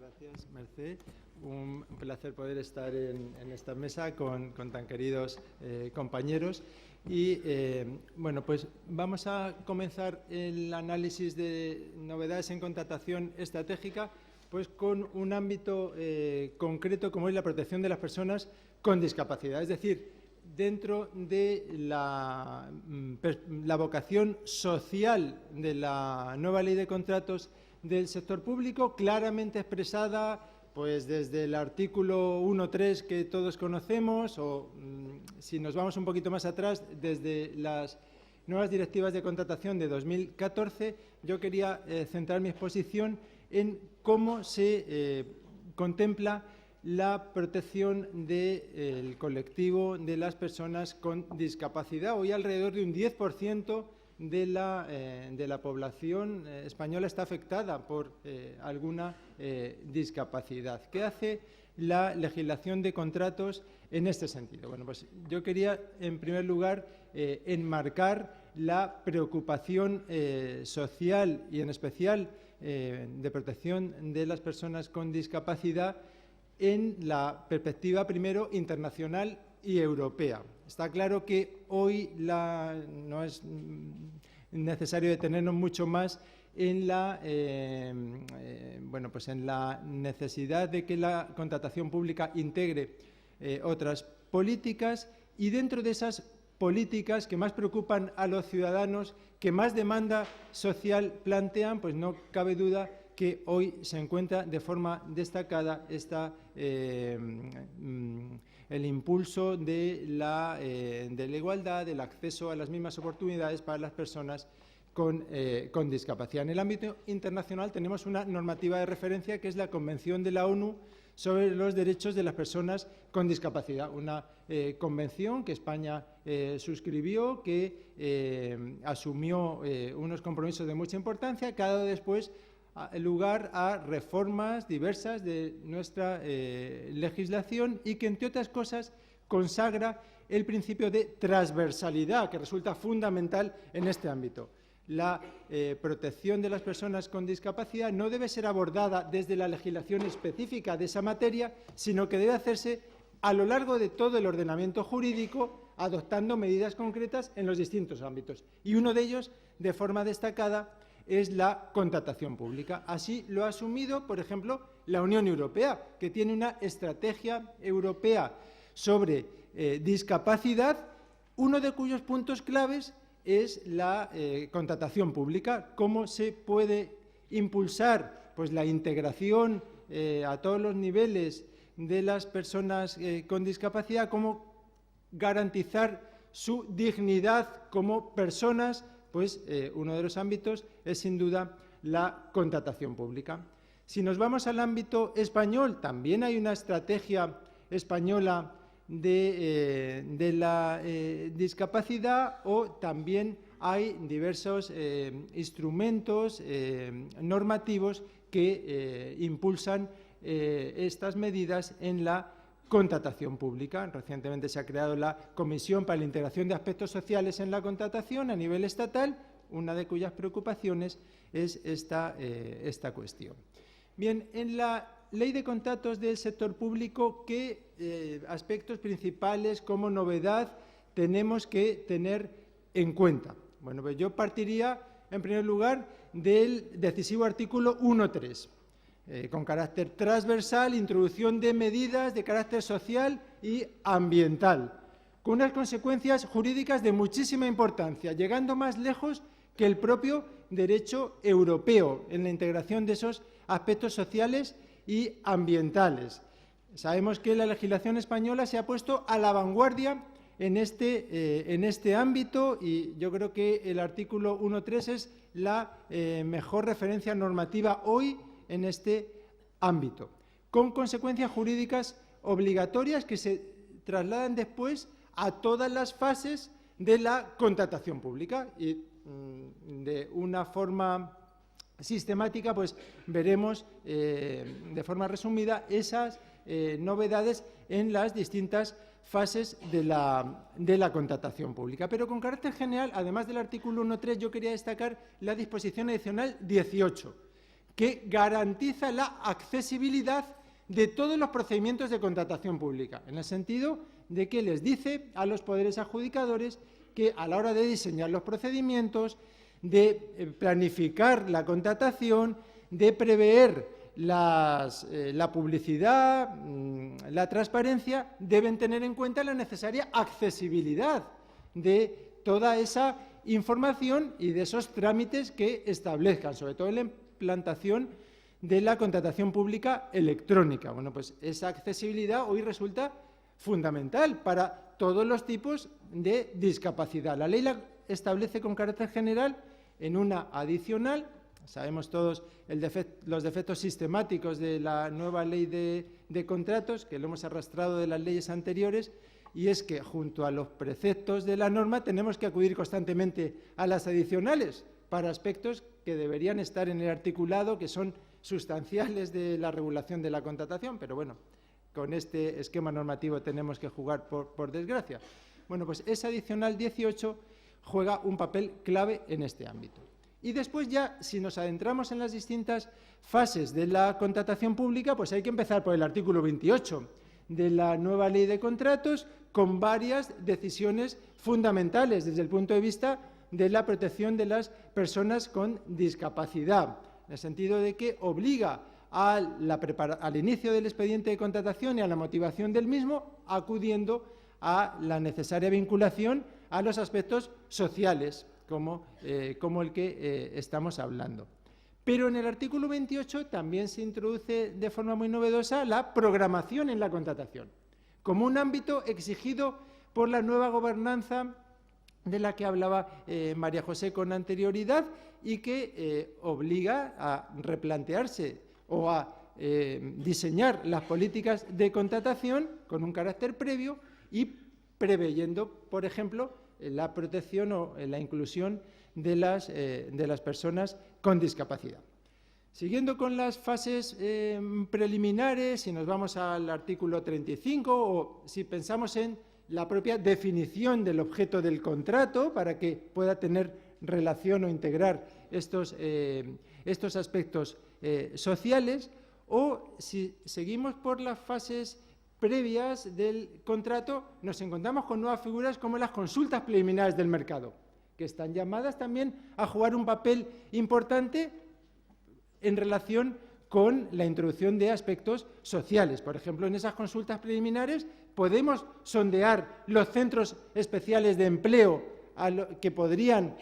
Gracias, Mercé. Un placer poder estar en esta mesa con tan queridos compañeros. Y, bueno, pues vamos a comenzar el análisis de novedades en contratación estratégica pues con un ámbito concreto como es la protección de las personas con discapacidad. Es decir, dentro de la vocación social de la nueva ley de contratos del sector público, claramente expresada pues desde el artículo 1.3 que todos conocemos, o si nos vamos un poquito más atrás, desde las nuevas directivas de contratación de 2014, yo quería centrar mi exposición en cómo se contempla la protección del colectivo de las personas con discapacidad. Hoy alrededor de un 10% de la población española está afectada por alguna discapacidad. ¿Qué hace la legislación de contratos en este sentido? Bueno, pues yo quería, en primer lugar, enmarcar la preocupación social y, en especial, de protección de las personas con discapacidad en la perspectiva, primero, internacional y europea. Está claro que hoy no es necesario detenernos mucho más en pues en la necesidad de que la contratación pública integre otras políticas, y dentro de esas políticas que más preocupan a los ciudadanos, que más demanda social plantean, pues no cabe duda que hoy se encuentra de forma destacada el impulso de la igualdad, del acceso a las mismas oportunidades para las personas con discapacidad. En el ámbito internacional tenemos una normativa de referencia que es la Convención de la ONU sobre los derechos de las personas con discapacidad, una convención que España suscribió, que asumió unos compromisos de mucha importancia, que ha dado después lugar a reformas diversas de nuestra legislación y que, entre otras cosas, consagra el principio de transversalidad, que resulta fundamental en este ámbito. La protección de las personas con discapacidad no debe ser abordada desde la legislación específica de esa materia, sino que debe hacerse a lo largo de todo el ordenamiento jurídico, adoptando medidas concretas en los distintos ámbitos. Y uno de ellos, de forma destacada, es la contratación pública. Así lo ha asumido, por ejemplo, la Unión Europea, que tiene una estrategia europea sobre discapacidad, uno de cuyos puntos claves es la contratación pública. Cómo se puede impulsar pues la integración a todos los niveles de las personas con discapacidad, cómo garantizar su dignidad como personas. Pues uno de los ámbitos es, sin duda, la contratación pública. Si nos vamos al ámbito español, también hay una estrategia española de la discapacidad, o también hay diversos instrumentos normativos que impulsan estas medidas en la contratación pública. Recientemente se ha creado la Comisión para la Integración de Aspectos Sociales en la Contratación a nivel estatal, una de cuyas preocupaciones es esta cuestión. Bien, en la Ley de Contratos del Sector Público, ¿qué aspectos principales como novedad tenemos que tener en cuenta? Bueno, pues yo partiría, en primer lugar, del decisivo artículo 1.3. Con carácter transversal, introducción de medidas de carácter social y ambiental, con unas consecuencias jurídicas de muchísima importancia, llegando más lejos que el propio derecho europeo en la integración de esos aspectos sociales y ambientales. Sabemos que la legislación española se ha puesto a la vanguardia en este ámbito, y yo creo que el artículo 1.3 es la mejor referencia normativa hoy en este ámbito, con consecuencias jurídicas obligatorias que se trasladan después a todas las fases de la contratación pública, y de una forma sistemática pues veremos de forma resumida esas novedades en las distintas fases de la contratación pública. Pero con carácter general, además del artículo 1.3, yo quería destacar la disposición adicional 18, que garantiza la accesibilidad de todos los procedimientos de contratación pública, en el sentido de que les dice a los poderes adjudicadores que a la hora de diseñar los procedimientos, de planificar la contratación, de prever la publicidad, la transparencia, deben tener en cuenta la necesaria accesibilidad de toda esa información y de esos trámites que establezcan, sobre todo en la implantación de la contratación pública electrónica. Bueno, pues esa accesibilidad hoy resulta fundamental para todos los tipos de discapacidad. La ley la establece con carácter general en una adicional. Sabemos todos los defectos sistemáticos de la nueva ley de contratos, que lo hemos arrastrado de las leyes anteriores, y es que junto a los preceptos de la norma tenemos que acudir constantemente a las adicionales para aspectos que deberían estar en el articulado, que son sustanciales de la regulación de la contratación, pero bueno, con este esquema normativo tenemos que jugar por desgracia. Bueno, pues esa adicional 18 juega un papel clave en este ámbito. Y después ya, si nos adentramos en las distintas fases de la contratación pública, pues hay que empezar por el artículo 28 de la nueva ley de contratos, con varias decisiones fundamentales desde el punto de vista de la protección de las personas con discapacidad, en el sentido de que obliga al inicio del expediente de contratación y a la motivación del mismo, acudiendo a la necesaria vinculación a los aspectos sociales, como el que estamos hablando. Pero en el artículo 28 también se introduce de forma muy novedosa la programación en la contratación, como un ámbito exigido por la nueva gobernanza de la que hablaba María José con anterioridad y que obliga a replantearse o a diseñar las políticas de contratación con un carácter previo y preveyendo, por ejemplo, la protección o la inclusión de las personas con discapacidad. Siguiendo con las fases preliminares, si nos vamos al artículo 35 o si pensamos en la propia definición del objeto del contrato para que pueda tener relación o integrar estos aspectos sociales, o si seguimos por las fases previas del contrato, nos encontramos con nuevas figuras como las consultas preliminares del mercado, que están llamadas también a jugar un papel importante en relación con la introducción de aspectos sociales. Por ejemplo, en esas consultas preliminares podemos sondear los centros especiales de empleo que podrían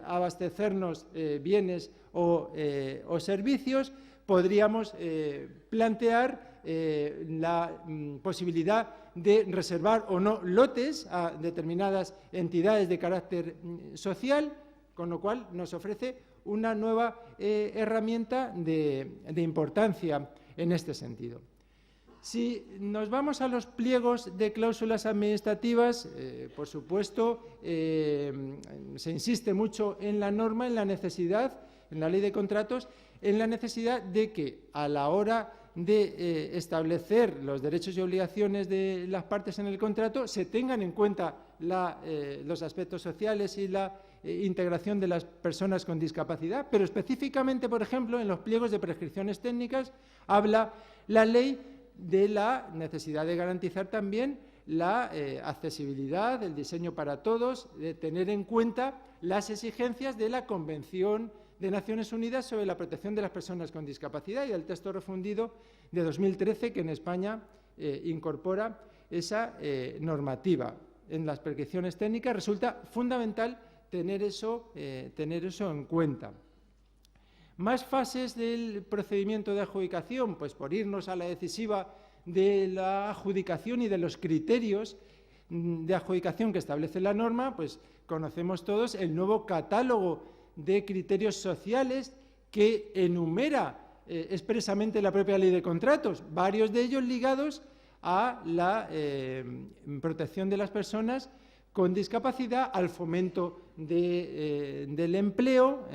abastecernos bienes o servicios, podríamos plantear la posibilidad de reservar o no lotes a determinadas entidades de carácter social, con lo cual nos ofrece una nueva herramienta de importancia en este sentido. Si nos vamos a los pliegos de cláusulas administrativas, por supuesto, se insiste mucho en la norma, en la necesidad, en la ley de contratos, en la necesidad de que a la hora de establecer los derechos y obligaciones de las partes en el contrato se tengan en cuenta los aspectos sociales y la integración de las personas con discapacidad, pero específicamente, por ejemplo, en los pliegos de prescripciones técnicas habla la ley de la necesidad de garantizar también la accesibilidad, el diseño para todos, de tener en cuenta las exigencias de la Convención de Naciones Unidas sobre la protección de las personas con discapacidad y del texto refundido de 2013 que en España incorpora esa normativa. En las prescripciones técnicas resulta fundamental tener eso en cuenta. Más fases del procedimiento de adjudicación, pues por irnos a la decisiva de la adjudicación y de los criterios de adjudicación que establece la norma, pues conocemos todos el nuevo catálogo de criterios sociales que enumera expresamente la propia ley de contratos, varios de ellos ligados a la protección de las personas con discapacidad, al fomento del empleo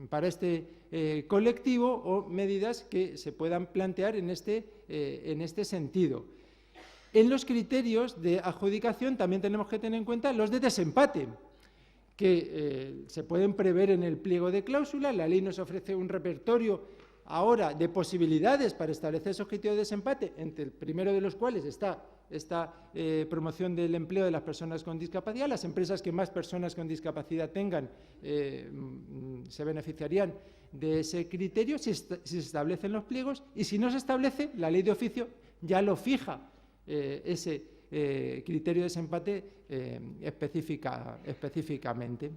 para este colectivo o medidas que se puedan plantear en este sentido. En los criterios de adjudicación también tenemos que tener en cuenta los de desempate, que se pueden prever en el pliego de cláusula. La ley nos ofrece un repertorio ahora de posibilidades para establecer esos criterios de desempate, entre el primero de los cuales está esta promoción del empleo de las personas con discapacidad. Las empresas que más personas con discapacidad tengan se beneficiarían de ese criterio si se establecen los pliegos, y si no se establece, la ley de oficio ya lo fija ese criterio de desempate específicamente.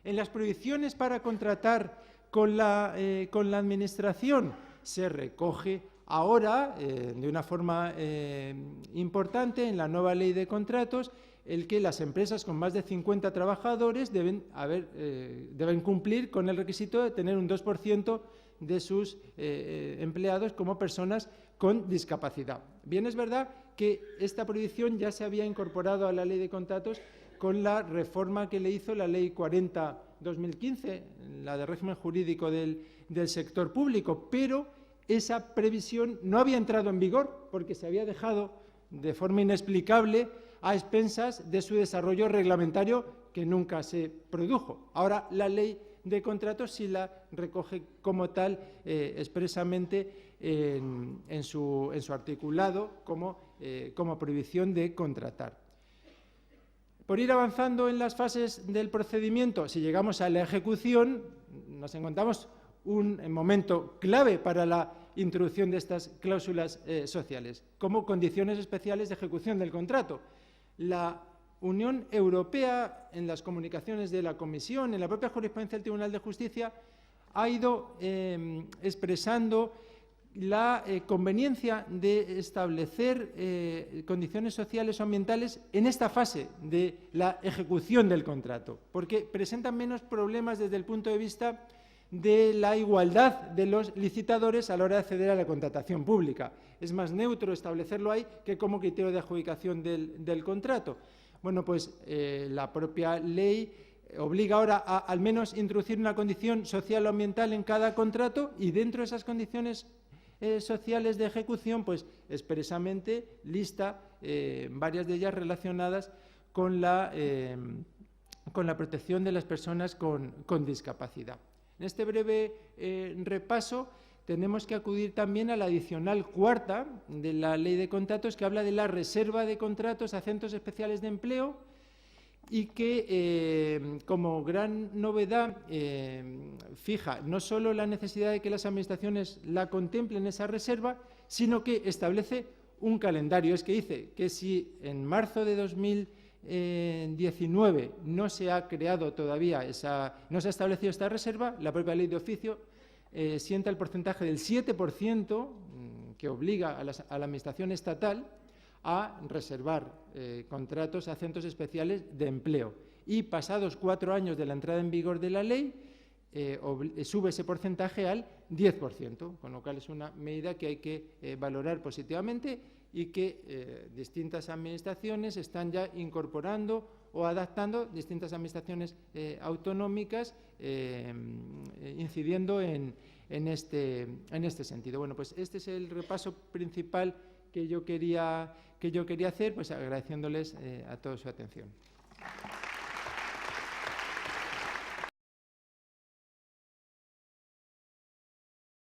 En las prohibiciones para contratar con la Administración se recoge ahora, de una forma importante, en la nueva ley de contratos, el que las empresas con más de 50 trabajadores deben cumplir con el requisito de tener un 2% de sus empleados como personas con discapacidad. Bien, es verdad que esta prohibición ya se había incorporado a la ley de contratos con la reforma que le hizo la Ley 40/2015, la de régimen jurídico del sector público, pero esa previsión no había entrado en vigor porque se había dejado de forma inexplicable a expensas de su desarrollo reglamentario, que nunca se produjo. Ahora la ley de contratos sí la recoge como tal expresamente en su articulado como prohibición de contratar. Por ir avanzando en las fases del procedimiento, si llegamos a la ejecución, nos encontramos un momento clave para la introducción de estas cláusulas sociales, como condiciones especiales de ejecución del contrato. La Unión Europea, en las comunicaciones de la Comisión, en la propia jurisprudencia del Tribunal de Justicia, ha ido expresando la conveniencia de establecer condiciones sociales o ambientales en esta fase de la ejecución del contrato, porque presentan menos problemas desde el punto de vista de la igualdad de los licitadores a la hora de acceder a la contratación pública. Es más neutro establecerlo ahí que como criterio de adjudicación del contrato. Bueno, pues la propia ley obliga ahora a al menos introducir una condición social o ambiental en cada contrato, y dentro de esas condiciones sociales de ejecución, pues expresamente lista varias de ellas relacionadas con la protección de las personas con discapacidad. En este breve repaso tenemos que acudir también a la adicional cuarta de la Ley de Contratos, que habla de la reserva de contratos a centros especiales de empleo, y que como gran novedad fija no solo la necesidad de que las administraciones la contemplen esa reserva, sino que establece un calendario. Es que dice que si en marzo de 2019 no se ha creado todavía no se ha establecido esta reserva, la propia ley de oficio sienta el porcentaje del 7% que obliga a la Administración estatal a reservar contratos a centros especiales de empleo. Y pasados 4 años de la entrada en vigor de la ley, sube ese porcentaje al 10%, con lo cual es una medida que hay que valorar positivamente, y que distintas administraciones están ya incorporando o adaptando, distintas administraciones autonómicas, incidiendo en este sentido. Bueno, pues este es el repaso principal que yo quería hacer, pues agradeciéndoles a todos su atención.